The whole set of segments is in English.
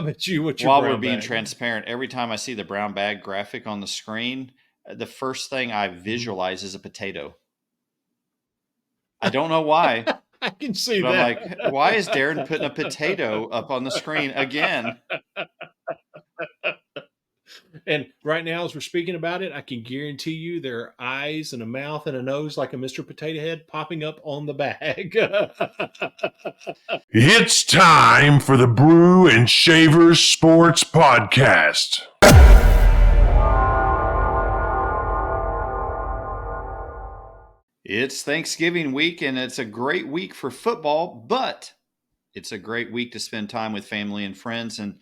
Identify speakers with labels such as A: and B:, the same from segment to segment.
A: about you? What's your
B: While we're
A: brown
B: being
A: bag?
B: transparent, every time I see the brown bag graphic on the screen, the first thing I
A: Mhm.
B: visualize is a potato. I don't know why,
A: I can see
B: but I'm
A: that.
B: like, why is Darren putting a potato up on the screen again?
A: And right now, as we're speaking about it, I can guarantee you there are eyes and a mouth and a nose like a Mr. Potato Head popping up on the bag.
C: It's time for the Brew and Shavers Sports Podcast.
B: It's Thanksgiving week, and it's a great week for football, but it's a great week to spend time with family and friends. And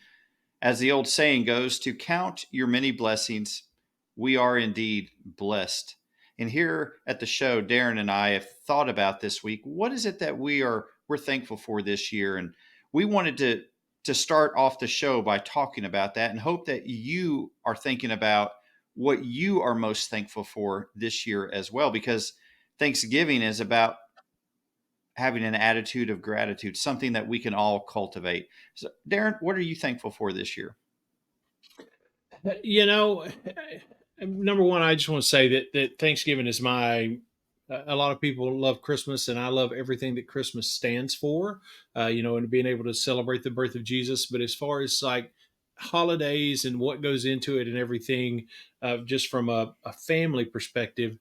B: as the old saying goes, to count your many blessings, we are indeed blessed. And here at the show, Darren and I have thought about this week. What is it that we're thankful for this year? And we wanted to start off the show by talking about that, and hope that you are thinking about what you are most thankful for this year as well, because Thanksgiving is about having an attitude of gratitude, something that we can all cultivate. So, Darren, what are you thankful for this year?
A: you know, Number one, I just want to say that Thanksgiving is my. A lot of people love Christmas, and I love everything that Christmas stands for. And being able to celebrate the birth of Jesus. But as far as like holidays and what goes into it and everything, just from a family perspective,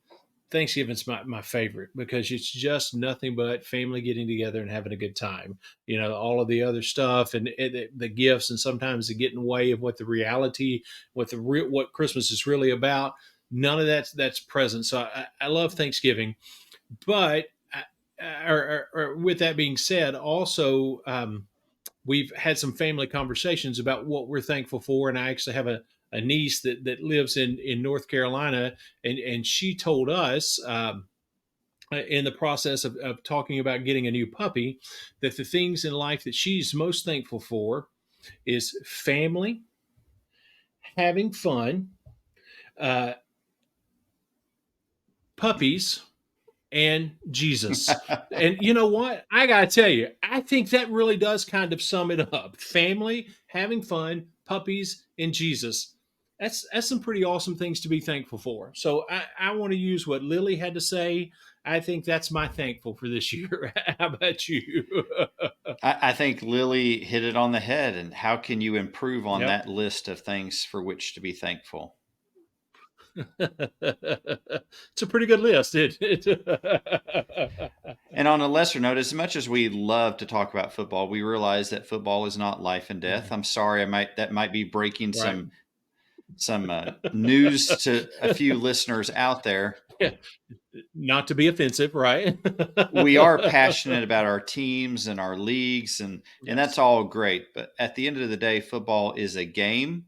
A: Thanksgiving's my favorite because it's just nothing but family getting together and having a good time. All of the other stuff and the gifts and sometimes they get in the way of what the reality, what Christmas is really about. None of that's present. So I love Thanksgiving, but with that being said, also we've had some family conversations about what we're thankful for, and I actually have a niece that lives in North Carolina, and she told us in the process of talking about getting a new puppy that the things in life that she's most thankful for is family, having fun, uh, puppies, and Jesus. And you know what? I got to tell you, I think that really does kind of sum it up. Family, having fun, puppies, and Jesus. That's some pretty awesome things to be thankful for. So I want to use what Lily had to say. I think that's my thankful for this year. How about you?
B: I think Lily hit it on the head. And how can you improve on
A: Yep.
B: that list of things for which to be thankful?
A: It's a pretty good list, isn't it?
B: And on a lesser note, as much as we love to talk about football, we realize that football is not life and death. I'm sorry, that might be breaking
A: Right.
B: some news to a few listeners out there.
A: Yeah. Not to be offensive, right?
B: We are passionate about our teams and our leagues, and that's
A: Yes.
B: all great. But at the end of the day, football is a game,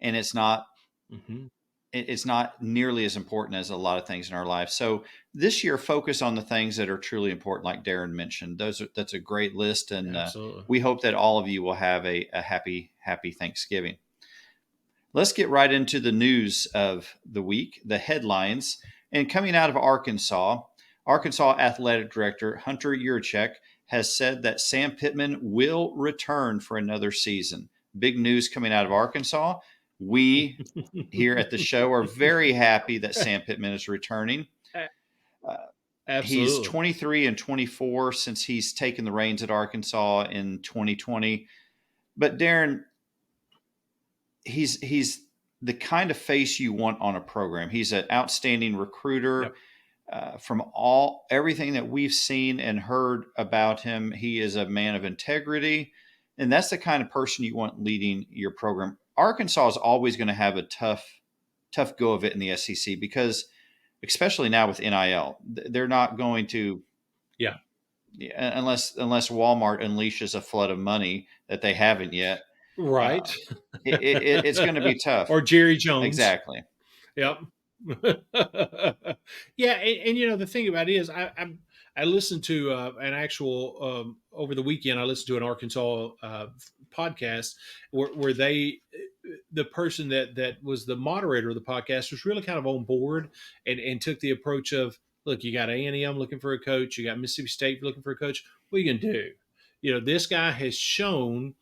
B: and
A: Hmm.
B: it's not nearly as important as a lot of things in our life. So this year, focus on the things that are truly important, like Darren mentioned. That's a great list, and
A: Absolutely.
B: we hope that all of you will have a happy Thanksgiving. Let's get right into the news of the week, the headlines. And coming out of Arkansas, Arkansas Athletic Director Hunter Yurchek has said that Sam Pittman will return for another season. Big news coming out of Arkansas. We here at the show are very happy that Sam Pittman is returning. Uh, he's
A: Absolutely.
B: 23 and 24 since he's taken the reins at Arkansas in 2020. But Darren, he's the kind of face you want on a program. He's an outstanding recruiter.
A: Yep.
B: From everything that we've seen and heard about him, he is a man of integrity, and that's the kind of person you want leading your program. Arkansas is always going to have a tough go of it in the SEC because, especially now with NIL, they're not going to,
A: Yeah.
B: unless Walmart unleashes a flood of money that they haven't yet.
A: Right.
B: Uh, it's going to be tough.
A: Or Jerry Jones.
B: Exactly.
A: Yep. Yeah, and the thing about it is, I listened to an actual over the weekend. I listened to an Arkansas podcast where the person that was the moderator of the podcast was really kind of on board and took the approach of, look, you got A&M looking for a coach, you got Mississippi State looking for a coach. What are you gonna do? This guy has shown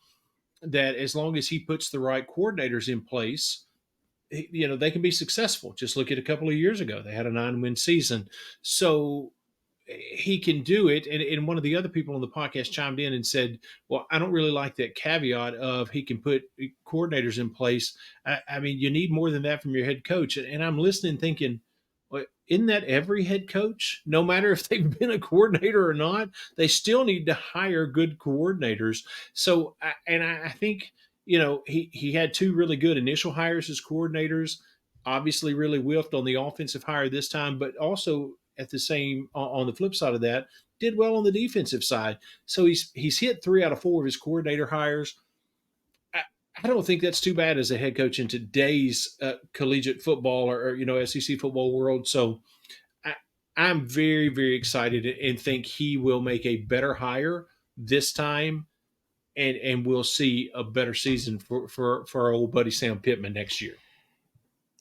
A: that as long as he puts the right coordinators in place, they can be successful. Just look at a couple of years ago; they had a 9-win season, so he can do it. And one of the other people on the podcast chimed in and said, "Well, I don't really like that caveat of he can put coordinators in place. I mean, you need more than that from your head coach." And I'm listening, thinking, well, isn't that every head coach? No matter if they've been a coordinator or not, they still need to hire good coordinators. So, I think he had two really good initial hires as coordinators. Obviously, really whiffed on the offensive hire this time, but also at the same on the flip side of that, did well on the defensive side. So he's hit 3 out of 4 of his coordinator hires. I, I don't think that's too bad as a head coach in today's collegiate football or SEC football world. So I, I'm very, very excited and think he will make a better hire this time, and we'll see a better season for our old buddy Sam Pittman next year.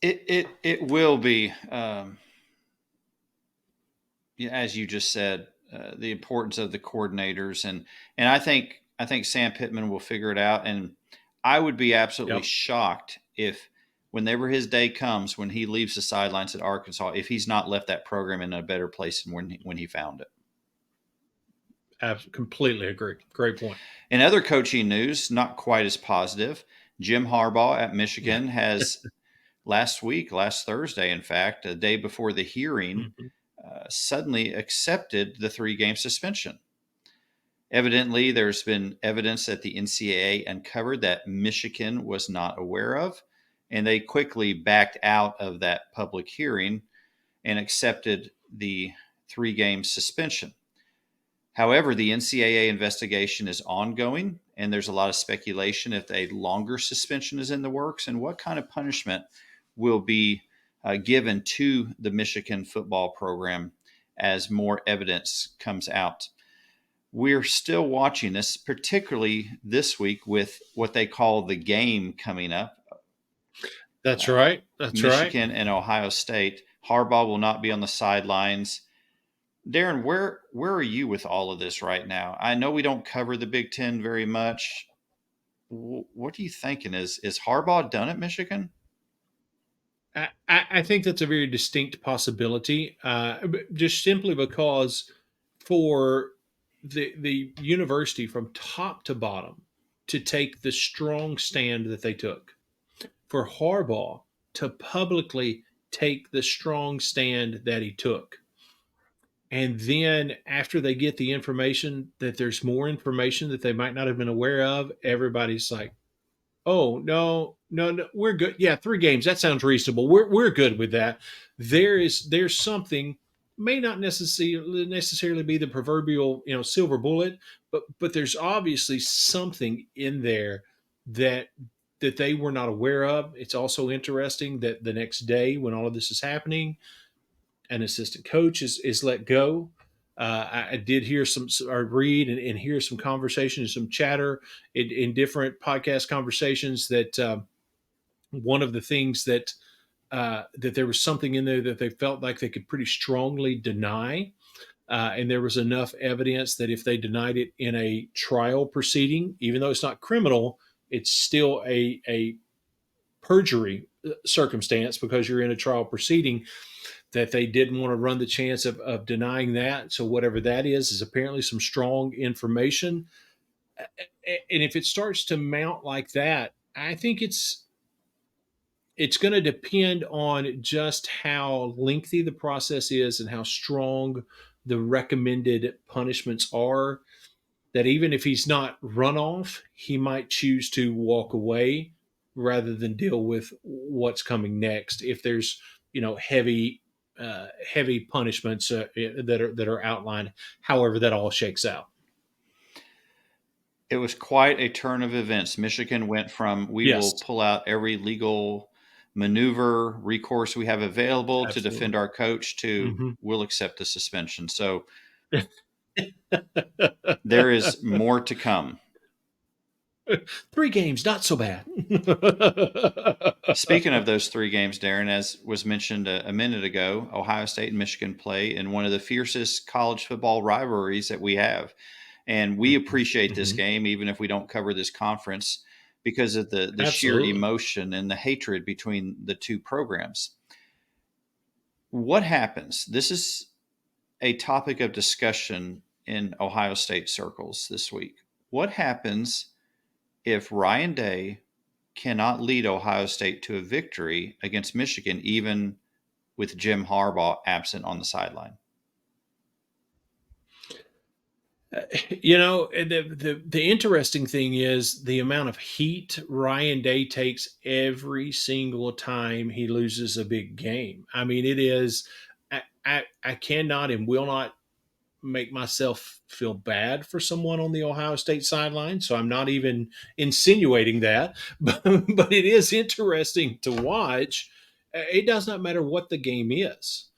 B: It will be, as you just said, the importance of the coordinators, and I think Sam Pittman will figure it out. And I would be absolutely shocked if, whenever his day comes, when he leaves the sidelines at Arkansas, if he's not left that program in a better place than when he found it.
A: Completely agree. Great point.
B: In other coaching news, not quite as positive, Jim Harbaugh at Michigan has last Thursday, in fact, the day before the hearing, suddenly accepted the 3-game suspension. Evidently, there's been evidence that the NCAA uncovered that Michigan was not aware of, and they quickly backed out of that public hearing and accepted the 3-game suspension. However, the NCAA investigation is ongoing, and there's a lot of speculation if a longer suspension is in the works and what kind of punishment will be given to the Michigan football program as more evidence comes out. We're still watching this, particularly this week with what they call the game coming up.
A: That's right. That's
B: Michigan
A: right.
B: and Ohio State. Harbaugh will not be on the sidelines. Darren, where are you with all of this right now? I know we don't cover the Big Ten very much. What are you thinking? Is Harbaugh done at Michigan?
A: I think that's a very distinct possibility, just simply because for the university from top to bottom to take the strong stand that they took, for Harbaugh to publicly take the strong stand that he took, and then after they get the information that there's more information that they might not have been aware of, everybody's like, "Oh no, no, no, we're good. Yeah, 3 games. That sounds reasonable. We're good with that." There's something, may not necessarily be the proverbial silver bullet, but there's obviously something in there that they were not aware of. It's also interesting that the next day, when all of this is happening, an assistant coach is let go. I did hear or read and hear some conversation and some chatter in different podcast conversations that one of the things that there was something in there that they felt like they could pretty strongly deny. And there was enough evidence that if they denied it in a trial proceeding, even though it's not criminal, it's still a perjury circumstance because you're in a trial proceeding, that they didn't want to run the chance of denying that. So whatever that is apparently some strong information. And if it starts to mount like that, I think it's going to depend on just how lengthy the process is and how strong the recommended punishments are. That even if he's not run off, he might choose to walk away rather than deal with what's coming next. If there's heavy punishments that are outlined, however that all shakes out.
B: It was quite a turn of events. Michigan went from we will pull out every legal maneuver, recourse we have available to defend our coach to we'll accept the suspension. So there is more to come.
A: 3 games, not so bad.
B: Speaking of those 3 games, Darren, as was mentioned a minute ago, Ohio State and Michigan play in one of the fiercest college football rivalries that we have. And we appreciate this
A: Mm-hmm.
B: game, even if we don't cover this conference, because of the sheer
A: Absolutely.
B: emotion and the hatred between the two programs. What happens? This is a topic of discussion in Ohio State circles this week. What happens if Ryan Day cannot lead Ohio State to a victory against Michigan, even with Jim Harbaugh absent on the sideline?
A: The interesting thing is the amount of heat Ryan Day takes every single time he loses a big game. I mean, it is. I cannot and will not make myself feel bad for someone on the Ohio State sideline. So I'm not even insinuating that, but it is interesting to watch. It does not matter what the game is.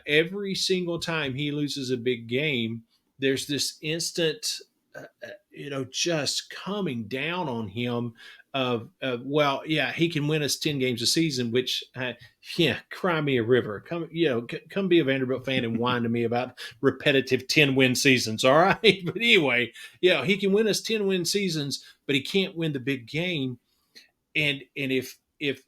A: Every single time he loses a big game, there's this instant, just coming down on him well, yeah, he can win us 10 games a season, which, yeah, cry me a river. Come be a Vanderbilt fan and whine to me about repetitive 10-win seasons. All right. But anyway, yeah, he can win us 10-win seasons, but he can't win the big game. And if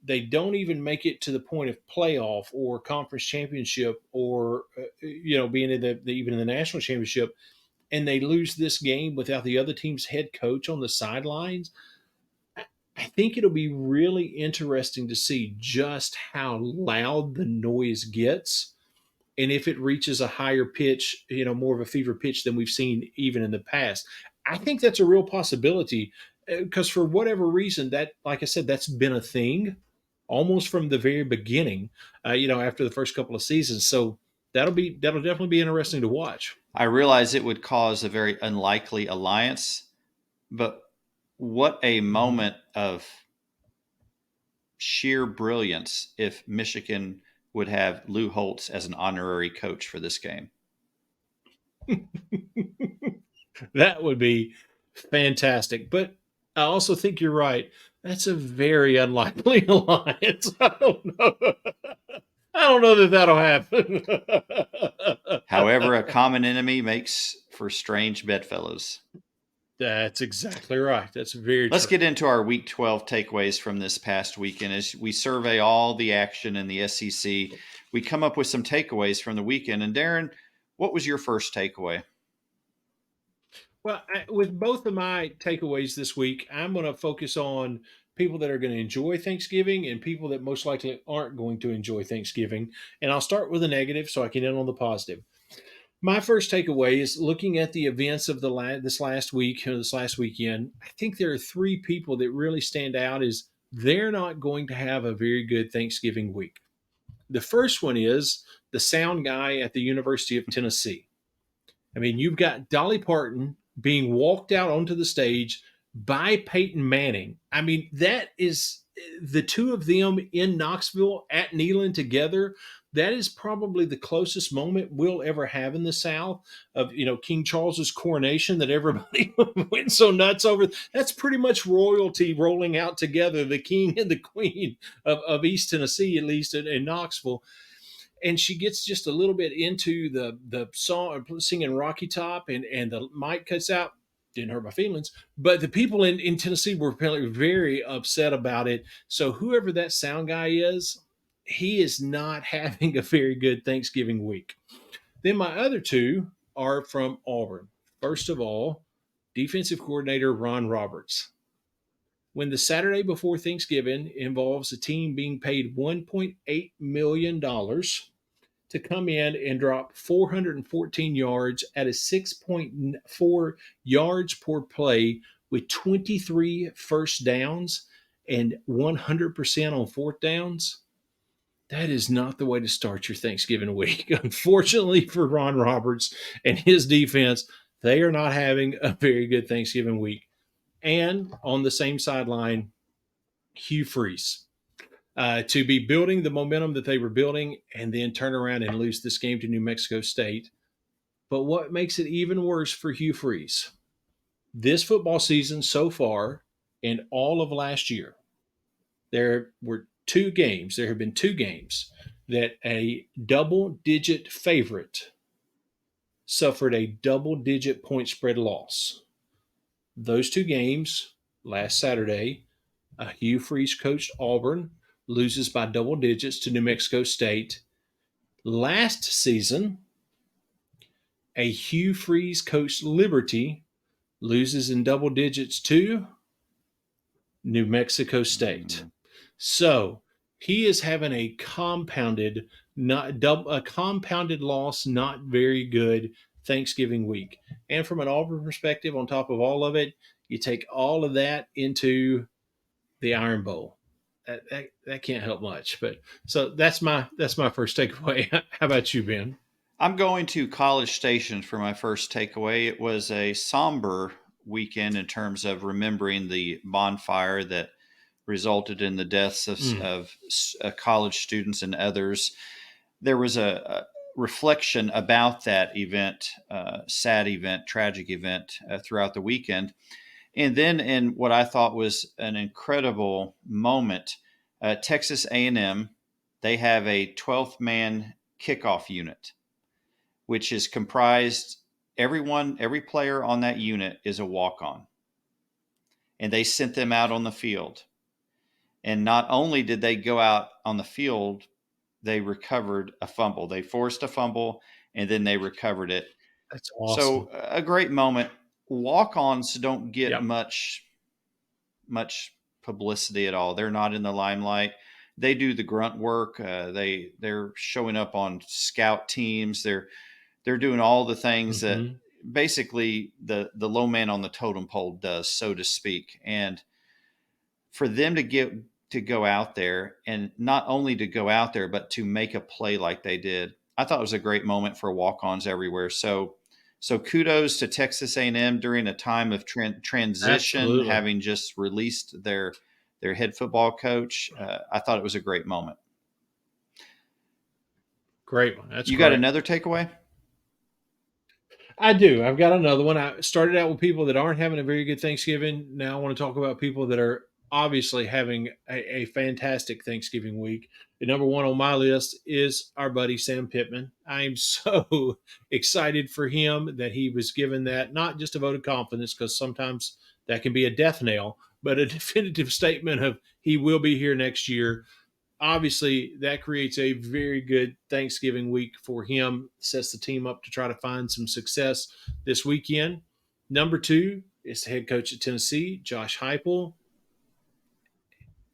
A: they don't even make it to the point of playoff or conference championship or being in even in the national championship, and they lose this game without the other team's head coach on the sidelines, I think it'll be really interesting to see just how loud the noise gets and if it reaches a higher pitch, more of a fever pitch than we've seen even in the past. I think that's a real possibility because for whatever reason, that, like I said, that's been a thing almost from the very beginning, after the first couple of seasons. So that'll definitely be interesting to watch.
B: I realize it would cause a very unlikely alliance, but what a
A: Mhm.
B: moment of sheer brilliance if Michigan would have Lou Holtz as an honorary coach for this game.
A: That would be fantastic. But I also think you're right. That's a very unlikely alliance. I don't know. I don't know that that'll happen.
B: However, a common enemy makes for strange bedfellows.
A: That's exactly right. That's very
B: Let's
A: true.
B: get into our Week 12 takeaways from this past weekend. As we survey all the action in the SEC, we come up with some takeaways from the weekend. And Darren, what was your first takeaway?
A: Well, with both of my takeaways this week, I'm going to focus on people that are going to enjoy Thanksgiving and people that most likely aren't going to enjoy Thanksgiving. And I'll start with a negative so I can end on the positive. My first takeaway is looking at the events of this last week or this last weekend. I think there are three people that really stand out as they're not going to have a very good Thanksgiving week. The first one is the sound guy at the University of Tennessee. I mean, you've got Dolly Parton being walked out onto the stage by Peyton Manning. I mean, that is the two of them in Knoxville at Neyland together. That is probably the closest moment we'll ever have in the South of King Charles's coronation that everybody went so nuts over. That's pretty much royalty rolling out together, the king and the queen of East Tennessee, at least in Knoxville. And she gets just a little bit into the song, singing Rocky Top, and the mic cuts out. Didn't hurt my feelings, but the people in Tennessee were apparently very upset about it. So whoever that sound guy is, he is not having a very good Thanksgiving week. Then my other two are from Auburn. First of all, defensive coordinator Ron Roberts. When the Saturday before Thanksgiving involves a team being paid $1.8 million to come in and drop 414 yards at a 6.4 yards per play with 23 first downs and 100% on fourth downs. That is not the way to start your Thanksgiving week. Unfortunately for Ron Roberts and his defense, they are not having a very good Thanksgiving week. And on the same sideline, Hugh Freeze to be building the momentum that they were building and then turn around and lose this game to New Mexico State. But what makes it even worse for Hugh Freeze, this football season so far and all of last year, there have been two games that a double digit favorite suffered a double-digit point spread loss. Those two games last Saturday, Hugh Freeze coached Auburn, loses by double digits to New Mexico State. Last season, a Hugh Freeze coached Liberty loses in double digits to New Mexico State. So he is having a compounded, a compounded loss, not very good Thanksgiving week. And from an Auburn perspective, on top of all of it, you take all of that into the Iron Bowl. That can't help much. But so that's my first takeaway. How about you, Ben?
B: I'm going to College Station for my first takeaway. It was a somber weekend in terms of remembering the bonfire that resulted in the deaths of college students and others. There was a reflection about that event, sad event, tragic event throughout the weekend. And then in what I thought was an incredible moment, Texas A&M, they have a 12th man kickoff unit, which is comprised, every player on that unit is a walk-on. And they sent them out on the field. And not only did they go out on the field, they recovered a fumble. They forced a fumble, and then they recovered it.
A: That's awesome.
B: So a great moment. Walk-ons don't get much publicity at all. They're not in the limelight. They do the grunt work. They're showing up on scout teams. They're doing all the things that basically the low man on the totem pole does, so to speak. And for them to go out there, and not only to go out there, but to make a play like they did, I thought it was a great moment for walk-ons everywhere. So kudos to Texas A&M during a time of transition,
A: Absolutely.
B: having just released their head football coach. I thought it was a great moment.
A: Great one. That's
B: you
A: great.
B: Got another takeaway?
A: I do. I've got another one. I started out with people that aren't having a very good Thanksgiving. Now I want to talk about people that are obviously having a fantastic Thanksgiving week. The number one on my list is our buddy Sam Pittman. I'm so excited for him that he was given that, not just a vote of confidence, because sometimes that can be a death knell, but a definitive statement of he will be here next year. Obviously, that creates a very good Thanksgiving week for him, sets the team up to try to find some success this weekend. Number two is the head coach at Tennessee, Josh Heupel.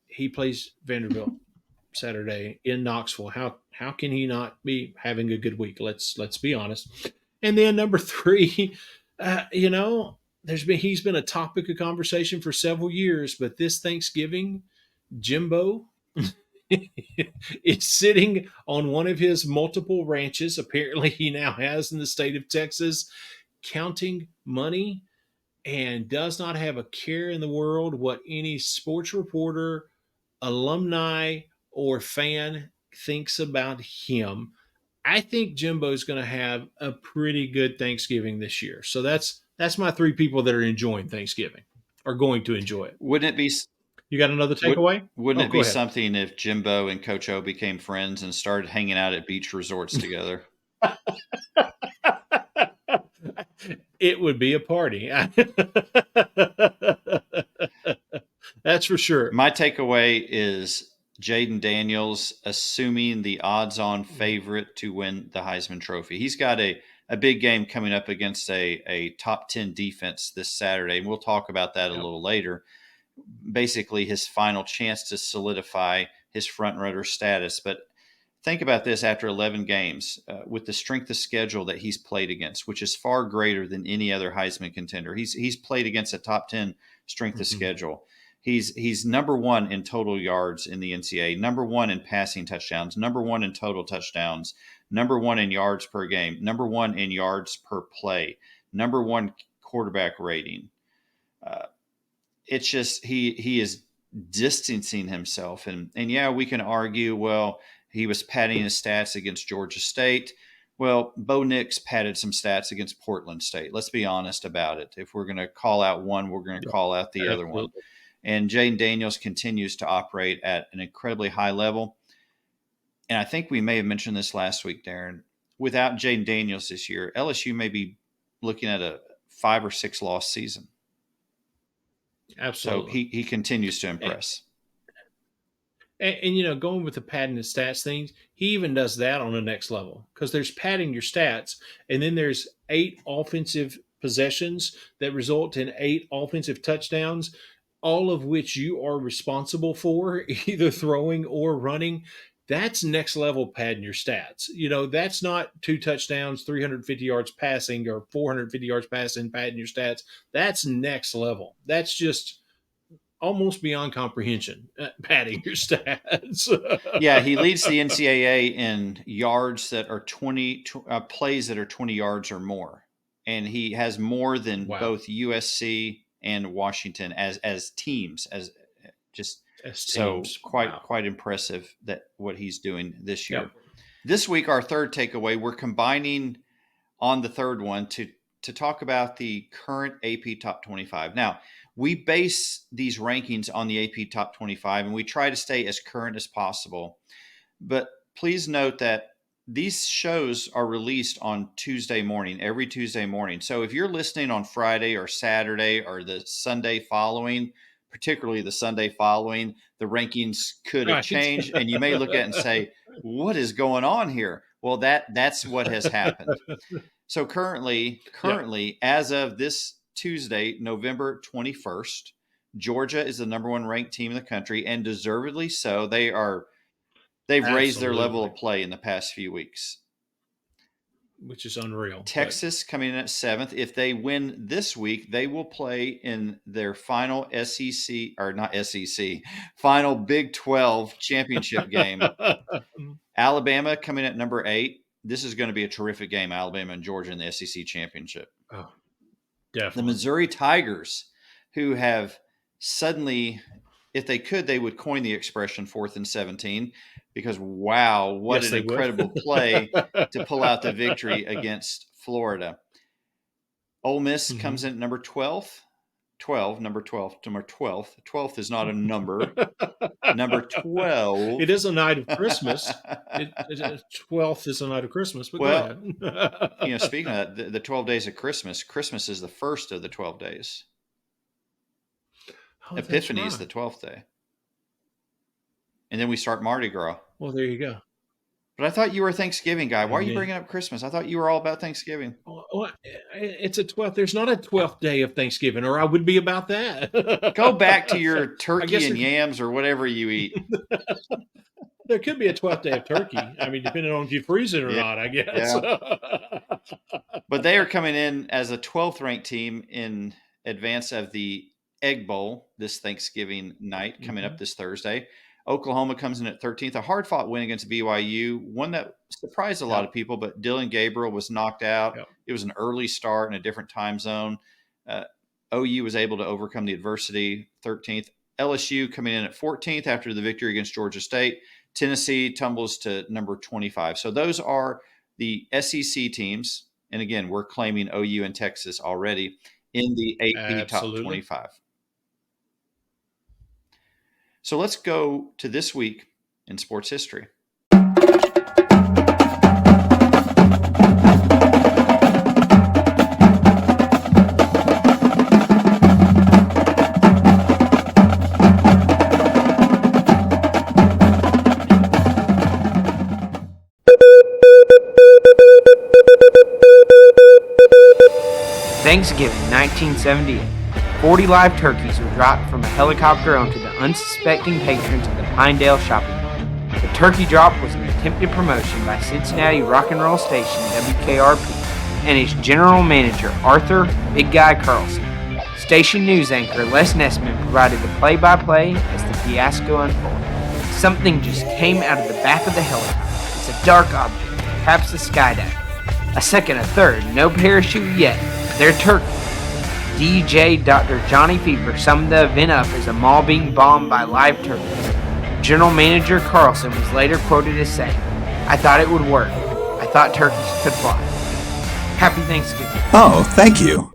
A: He plays Vanderbilt Saturday in Knoxville. How can he not be having a good week? Let's be honest. And then number three, he's been a topic of conversation for several years, but this Thanksgiving, Jimbo is sitting on one of his multiple ranches, apparently he now has in the state of Texas, counting money, and does not have a care in the world what any sports reporter, alumni, or fan thinks about him. I think Jimbo's going to have a pretty good Thanksgiving this year. So that's my three people that are enjoying Thanksgiving, are going to enjoy it.
B: Wouldn't it be?
A: You got another takeaway?
B: Wouldn't it
A: go
B: be
A: ahead.
B: something if Jimbo and Coach O became friends and started hanging out at beach resorts together?
A: It would be a party. That's for sure.
B: My takeaway is Jaden Daniels assuming the odds-on favorite to win the Heisman Trophy. He's got a big game coming up against a top 10 defense this Saturday, and we'll talk about that a little later. Basically, his final chance to solidify his front-runner status. But think about this: after 11 games, with the strength of schedule that he's played against, which is far greater than any other Heisman contender, he's played against a top 10 strength of schedule. He's number one in total yards in the NCAA, number one in passing touchdowns, number one in total touchdowns, number one in yards per game, number one in yards per play, number one quarterback rating. It's just he is distancing himself, and yeah, we can argue, well, he was padding his stats against Georgia State. Well, Bo Nix padded some stats against Portland State. Let's be honest about it. If we're going to call out one, we're going to call out the other one. And Jaden Daniels continues to operate at an incredibly high level. And I think we may have mentioned this last week, Darren. without Jaden Daniels this year, LSU may be looking at a 5 or 6 loss season.
A: Absolutely.
B: So he continues to impress.
A: And going with the padding and stats things, he even does that on the next level, because there's padding your stats, and then there's 8 offensive possessions that result in 8 offensive touchdowns, all of which you are responsible for, either throwing or running. That's next level padding your stats. That's not 2 touchdowns, 350 yards passing, or 450 yards passing, padding your stats. That's next level. That's just almost beyond comprehension, padding your stats.
B: Yeah, he leads the NCAA in yards that are 20 plays that are 20 yards or more, and he has more than both USC and Washington as teams, as teams. Quite impressive that what he's doing this year.
A: Yep.
B: This week, our third takeaway, we're combining on the third one to talk about the current AP Top 25. Now, we base these rankings on the AP Top 25, and we try to stay as current as possible. But please note that these shows are released on Tuesday morning, every Tuesday morning. So if you're listening on Friday or Saturday or the Sunday following, particularly the Sunday following, the rankings could have changed, and you may look at it and say, what is going on here? Well, that's what has happened. So currently, as of this Tuesday, November 21st, Georgia is the number 1 ranked team in the country, and deservedly so. They've raised their level of play in the past few weeks,
A: which is unreal.
B: Texas coming in at 7th. If they win this week, they will play in their final final Big 12 championship game. Alabama coming at number 8. This is going to be a terrific game, Alabama and Georgia in the SEC championship.
A: Oh, definitely.
B: The Missouri Tigers, who have suddenly, if they could, they would coin the expression 4th and 17, because wow, what an incredible play to pull out the victory against Florida. Ole Miss comes in at number 12th. 12th is not a number. Number 12.
A: It is a night of Christmas. 12th is a night of Christmas. But go ahead.
B: Speaking of that, the 12 days of Christmas is the first of the 12 days. Epiphany is the 12th day. And then we start Mardi Gras.
A: Well, there you go.
B: But I thought you were a Thanksgiving guy. Why are you bringing up Christmas? I thought you were all about Thanksgiving.
A: Well, it's a 12th. There's not a 12th day of Thanksgiving, or I would be about that.
B: Go back to your turkey and yams or whatever you eat.
A: There could be a 12th day of turkey. I mean, depending on if you freeze it or not, I guess.
B: Yeah. But they are coming in as a 12th ranked team in advance of the Egg Bowl this Thanksgiving night coming up this Thursday. Oklahoma comes in at 13th, a hard-fought win against BYU, one that surprised a lot of people, but Dylan Gabriel was knocked out. Yep. It was an early start in a different time zone. OU was able to overcome the adversity, 13th. LSU coming in at 14th after the victory against Georgia State. Tennessee tumbles to number 25. So those are the SEC teams. And again, we're claiming OU and Texas already in the AP Top 25. So let's go to this week in sports history.
D: Thanksgiving 1978. 40 live turkeys were dropped from a helicopter onto the unsuspecting patrons of the Pinedale shopping mall. The turkey drop was an attempted promotion by Cincinnati rock and roll station WKRP and its general manager Arthur Big Guy Carlson. Station news anchor Les Nessman provided the play-by-play as the fiasco unfolded. Something just came out of the back of the helicopter. It's a dark object, perhaps a skydiver. A second, a third, no parachute yet. They're turkeys. DJ Dr. Johnny Fever summed the event up as a mall being bombed by live turkeys. General Manager Carlson was later quoted as saying, "I thought it would work. I thought turkeys could fly." Happy Thanksgiving.
E: Oh, thank you.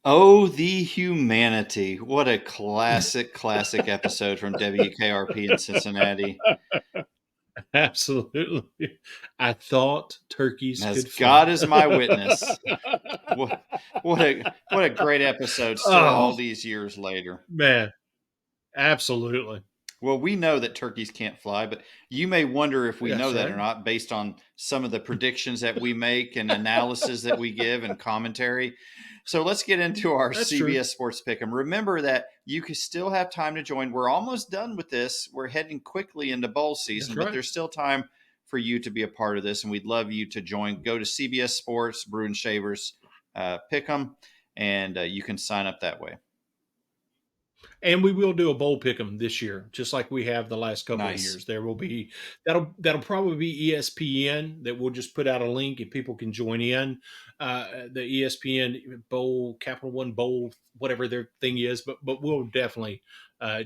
B: Oh, the humanity. What a classic episode from WKRP in Cincinnati.
A: Absolutely. I thought turkeys
B: As
A: could
B: God
A: fly.
B: is my witness. What a great episode still all
A: Oh,
B: these years later.
A: man. Absolutely.
B: Well, we know that turkeys can't fly, but you may wonder if we know
A: That's
B: that
A: right.
B: or not based on some of the predictions that we make and analysis that we give and commentary. So let's get into our
A: That's true.
B: CBS Sports Pick'em. Remember that you can still have time to join. We're almost done with this. We're heading quickly into bowl season,
A: That's
B: but
A: right.
B: there's still time for you to be a part of this, and we'd love you to join. Go to CBS Sports, Brew and Shavers Pick'em, and you can sign up that way.
A: And we will do a bowl pick'em this year, just like we have the last couple of
B: Nice.
A: years. There will be that'll probably be ESPN that we'll just put out a link and people can join in. The ESPN bowl, Capital One bowl, whatever their thing is, but we'll definitely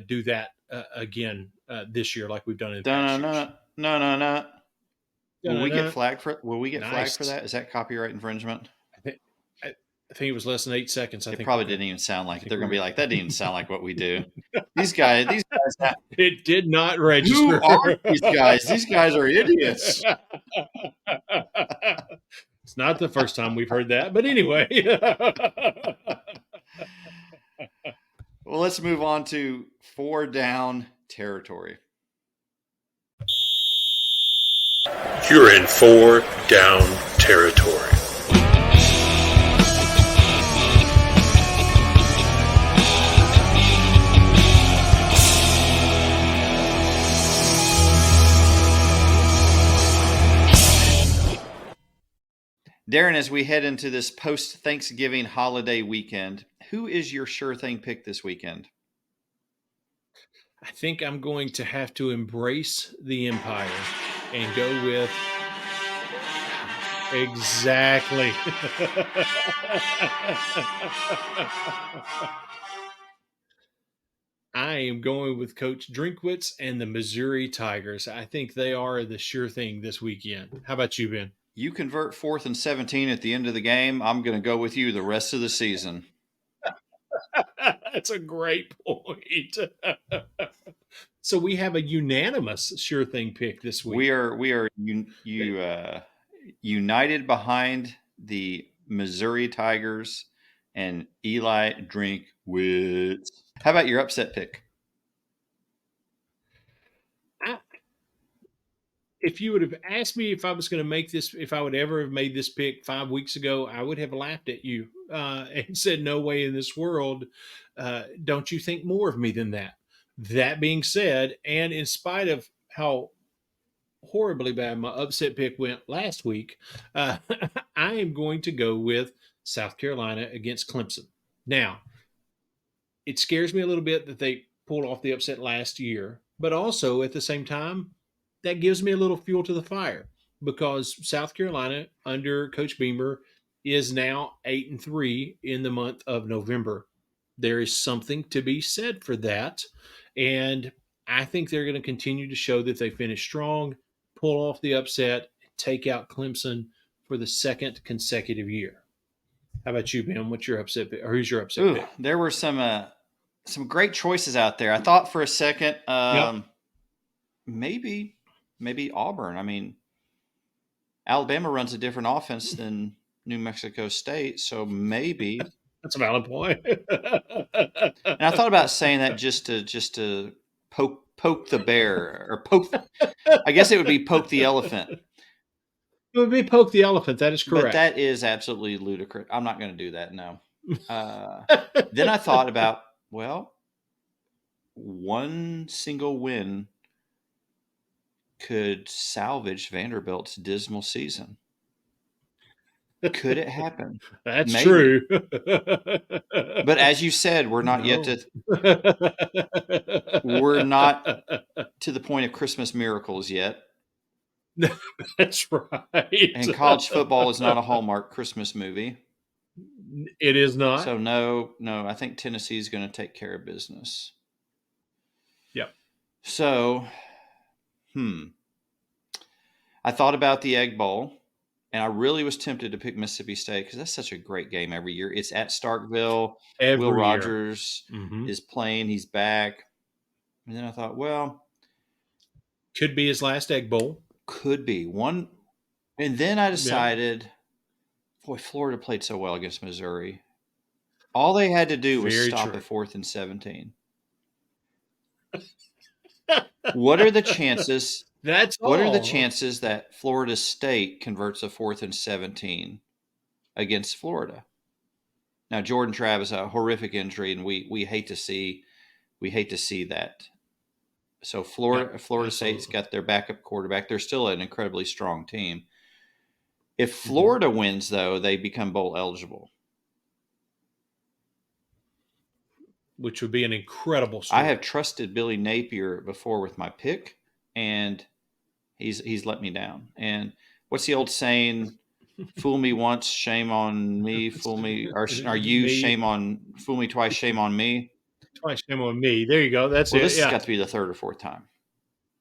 A: do that again this year, like we've done in past years.
B: No. Will we get
A: Dun-dun-dun.
B: flagged for? Will we get flagged for
A: Nice.
B: that? Is that copyright infringement?
A: I think I think it was less than 8 seconds. I
B: It
A: think we're
B: probably
A: good.
B: didn't even sound
A: I
B: like it.
A: think
B: They're
A: we're
B: gonna be
A: good.
B: like, that didn't even sound like what we do. These guys.
A: It did not
B: Who
A: register.
B: are these guys? These guys are idiots.
A: It's not the first time we've heard that, but anyway.
B: Well, let's move on to 4 down territory.
C: You're in 4 down territory.
B: Darren, as we head into this post-Thanksgiving holiday weekend, who is your sure thing pick this weekend?
A: I think I'm going to have to embrace the Empire and go with exactly. I am going with Coach Drinkwitz and the Missouri Tigers. I think they are the sure thing this weekend. How about you, Ben?
B: You convert 4th and 17 at the end of the game, I'm going to go with you the rest of the season.
A: That's a great point. So we have a unanimous sure thing pick this week.
B: We are united behind the Missouri Tigers and Eli Drinkwitz. How about your upset pick?
A: If you would have asked me if I was going to make this, if I would ever have made this pick 5 weeks ago, I would have laughed at you and said, "No way in this world. Don't you think more of me than that?" That being said, and in spite of how horribly bad my upset pick went last week, I am going to go with South Carolina against Clemson. Now, it scares me a little bit that they pulled off the upset last year, but also at the same time, that gives me a little fuel to the fire because South Carolina under Coach Beamer is now 8-3 in the month of November. There is something to be said for that, and I think they're going to continue to show that they finish strong, pull off the upset, take out Clemson for the second consecutive year. How about you, Ben? What's your upset pick, or who's your upset pick?
B: There were some great choices out there. I thought for a second, maybe Auburn. I mean, Alabama runs a different offense than New Mexico State, so maybe
A: that's a valid point.
B: And I thought about saying that just to poke the bear or poke. I guess it would be poke the elephant.
A: It would be poke the elephant. That is correct.
B: But that is absolutely ludicrous. I'm not going to do that. No. Then I thought about, well, one single win could salvage Vanderbilt's dismal season. Could it happen?
A: That's
B: Maybe.
A: true.
B: But as you said, we're not yet we're not to the point of Christmas miracles yet.
A: That's right.
B: And college football is not a Hallmark Christmas movie.
A: It is not.
B: So no, I think Tennessee is going to take care of business.
A: Yep.
B: So, I thought about the Egg Bowl. And I really was tempted to pick Mississippi State because that's such a great game every year. It's at Starkville. Will
A: Every year.
B: Rogers
A: Mm-hmm.
B: is playing. He's back. And then I thought, well,
A: could be his last Egg Bowl.
B: Could be one. And then I
A: Yeah.
B: decided, boy, Florida played so well against Missouri. All they had to do was
A: Very
B: stop
A: true.
B: a 4th and 17. What are the chances?
A: That's
B: What
A: all.
B: are the chances that Florida State converts a 4th and 17 against Florida? Now, Jordan Travis, a horrific injury, and we hate to see that. So Florida State's got their backup quarterback. They're still an incredibly strong team. If Florida wins, though, they become bowl eligible,
A: which would be an incredible story.
B: I have trusted Billy Napier before with my pick, and he's let me down. And what's the old saying? Fool me once, shame on me. Fool me, or you
A: Me.
B: shame on? Fool me twice, shame on me.
A: Twice shame on me. There you go. That's
B: well,
A: it.
B: This has got to be the 3rd or 4th time.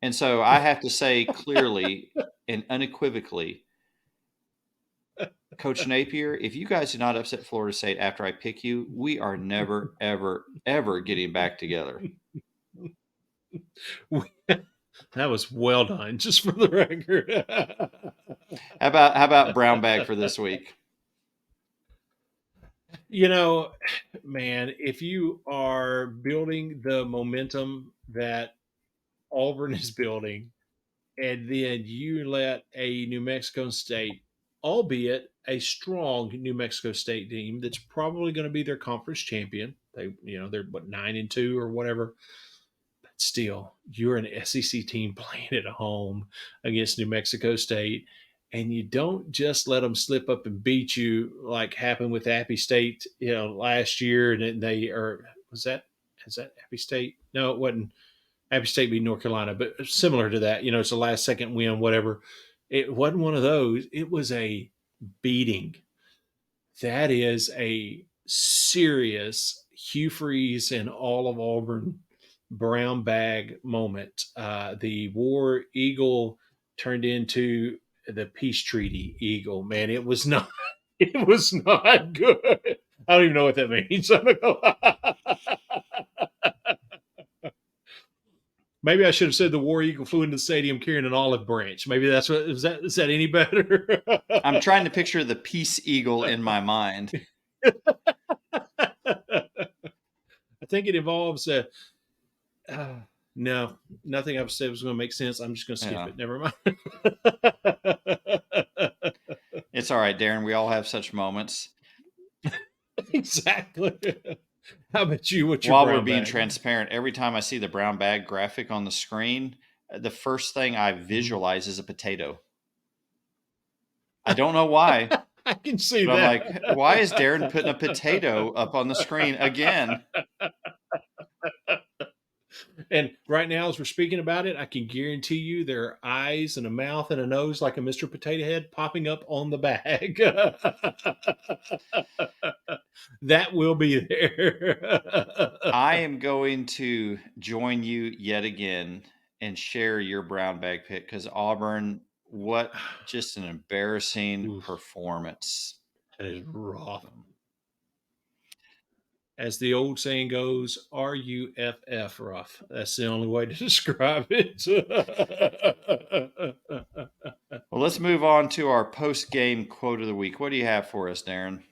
B: And so I have to say clearly and unequivocally, Coach Napier, if you guys do not upset Florida State after I pick you, we are never, ever, ever getting back together.
A: That was well done, just for the record.
B: How about brown bag for this week?
A: You know, man, if you are building the momentum that Auburn is building, and then you let a New Mexico State, albeit a strong New Mexico State team that's probably going to be their conference champion. They're 9-2 or whatever. But still, you're an SEC team playing at home against New Mexico State, and you don't just let them slip up and beat you like happened with Appy State, last year. And is that Appy State? No, it wasn't. Appy State beat North Carolina, but similar to that, it's a last second win, whatever. It wasn't one of those. It was a beating. That is a serious Hugh Freeze and all of Auburn brown bag moment. The War Eagle turned into the Peace Treaty Eagle. Man, it was not good. I don't even know what that means. Maybe I should have said the War Eagle flew into the stadium carrying an olive branch. Maybe that's what is that any better?
B: I'm trying to picture the Peace Eagle in my mind.
A: I think it involves no, nothing I've said was going to make sense. I'm just going to skip it. Never mind.
B: It's all right, Darren. We all have such moments.
A: Exactly. How about you?
B: While we're being transparent, every time I see the brown bag graphic on the screen, the first thing I visualize is a potato. I don't know why.
A: I can see
B: but
A: that.
B: I'm like, why is Darren putting a potato up on the screen again?
A: And right now, as we're speaking about it, I can guarantee you there are eyes and a mouth and a nose like a Mr. Potato Head popping up on the bag. That will be there.
B: I am going to join you yet again and share your brown bag pick because Auburn, what just an embarrassing performance.
A: That is rough. As the old saying goes, RUFF rough. That's the only way to describe it.
B: Well, let's move on to our post-game quote of the week. What do you have for us, Darren?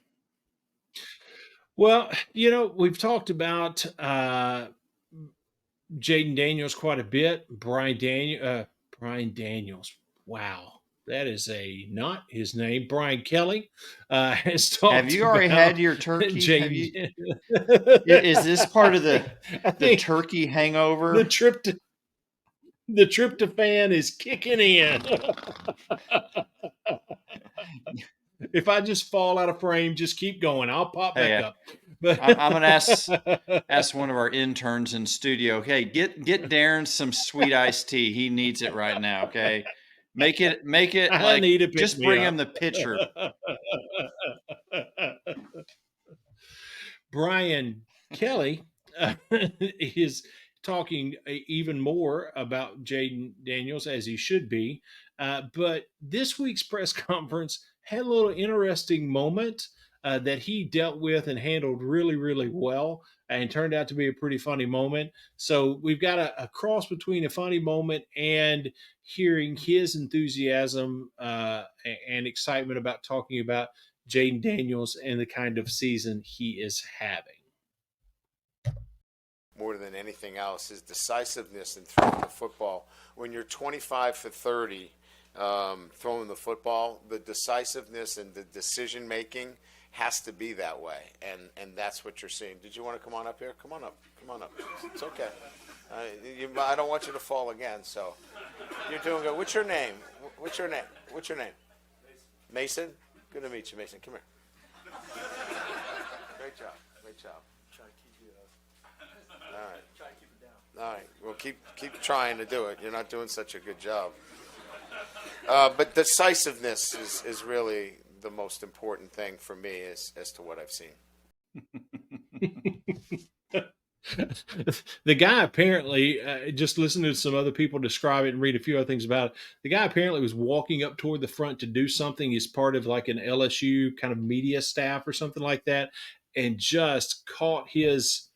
A: Well, we've talked about Jaden Daniels quite a bit. Brian Daniels. Wow. That is not his name. Brian Kelly has talked.
B: Have you already had your turkey? Is this part of the turkey hangover?
A: The tryptophan is kicking in. If I just fall out of frame, just keep going. I'll pop back up. But
B: I'm going to ask one of our interns in studio. Okay, get Darren some sweet iced tea. He needs it right now. Okay. Make it
A: I need a
B: just bring him the pitcher.
A: Brian Kelly is talking even more about Jaden Daniels, as he should be. But this week's press conference had a little interesting moment that he dealt with and handled really, really well, and turned out to be a pretty funny moment. So we've got a cross between a funny moment and hearing his enthusiasm and excitement about talking about Jaden Daniels and the kind of season he is having.
E: More than anything else, his decisiveness in throwing the football. When you're 25 for 30 throwing the football, the decisiveness and the decision making has to be that way, and that's what you're seeing. Did you want to come on up here? Come on up. It's okay. I don't want you to fall again. So you're doing good. What's your name? Mason. Good to meet you, Mason. Come here. Great job.
F: Try to keep you
E: All right.
F: try to keep it down.
E: All right. Well, keep trying to do it. You're not doing such a good job. But decisiveness is really the most important thing for me as to what I've seen.
A: The guy apparently, just listening to some other people describe it and read a few other things about it, the guy apparently was walking up toward the front to do something as part of like an LSU kind of media staff or something like that, and just caught his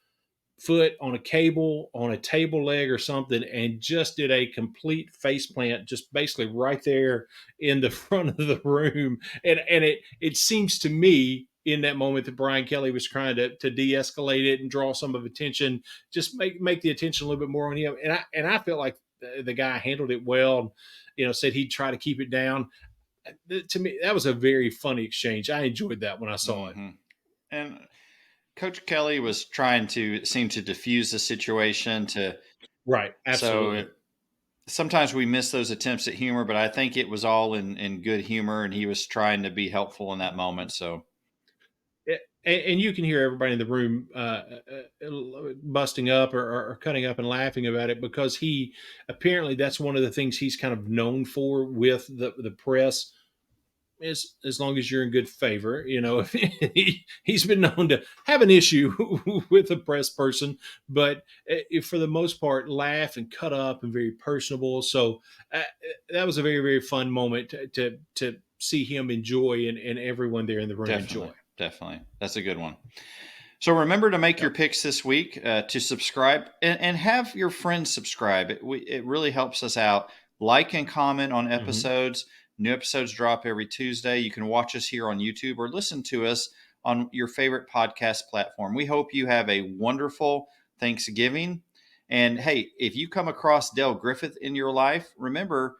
A: foot on a cable, on a table leg or something, and just did a complete face plant, just basically right there in the front of the room. And it seems to me in that moment that Brian Kelly was trying to de-escalate it and draw some of attention, just make the attention a little bit more on him. And I felt like the guy handled it well, said he'd try to keep it down. To me, that was a very funny exchange. I enjoyed that when I saw it.
B: And Coach Kelly was trying to seem to diffuse the situation
A: Right. Absolutely.
B: So sometimes we miss those attempts at humor, but I think it was all in good humor, and he was trying to be helpful in that moment. So,
A: and you can hear everybody in the room busting up or cutting up and laughing about it, because he apparently that's one of the things he's kind of known for with the press. Is as long as you're in good favor, he's been known to have an issue with a press person, but for the most part, laugh and cut up and very personable. So that was a very, very fun moment to see him enjoy and everyone there in the room enjoy.
B: Definitely. That's a good one. So remember to make your picks this week, to subscribe and have your friends subscribe. It really helps us out. Like and comment on episodes. New episodes drop every Tuesday. You can watch us here on YouTube or listen to us on your favorite podcast platform. We hope you have a wonderful Thanksgiving. And hey, if you come across Dale Griffith in your life, remember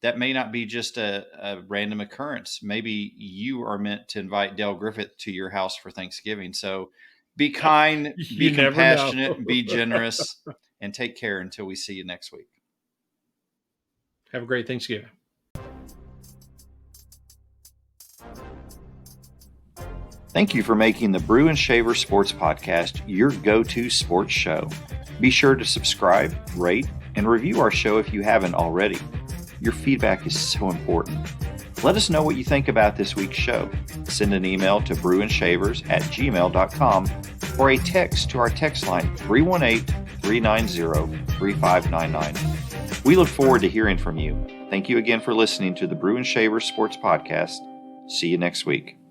B: that may not be just a random occurrence. Maybe you are meant to invite Dale Griffith to your house for Thanksgiving. So be kind, be compassionate, be generous, and take care until we see you next week.
A: Have a great Thanksgiving.
B: Thank you for making the Brew and Shaver Sports Podcast your go-to sports show. Be sure to subscribe, rate, and review our show if you haven't already. Your feedback is so important. Let us know what you think about this week's show. Send an email to brewandshavers@gmail.com or a text to our text line 318-390-3599. We look forward to hearing from you. Thank you again for listening to the Brew and Shaver Sports Podcast. See you next week.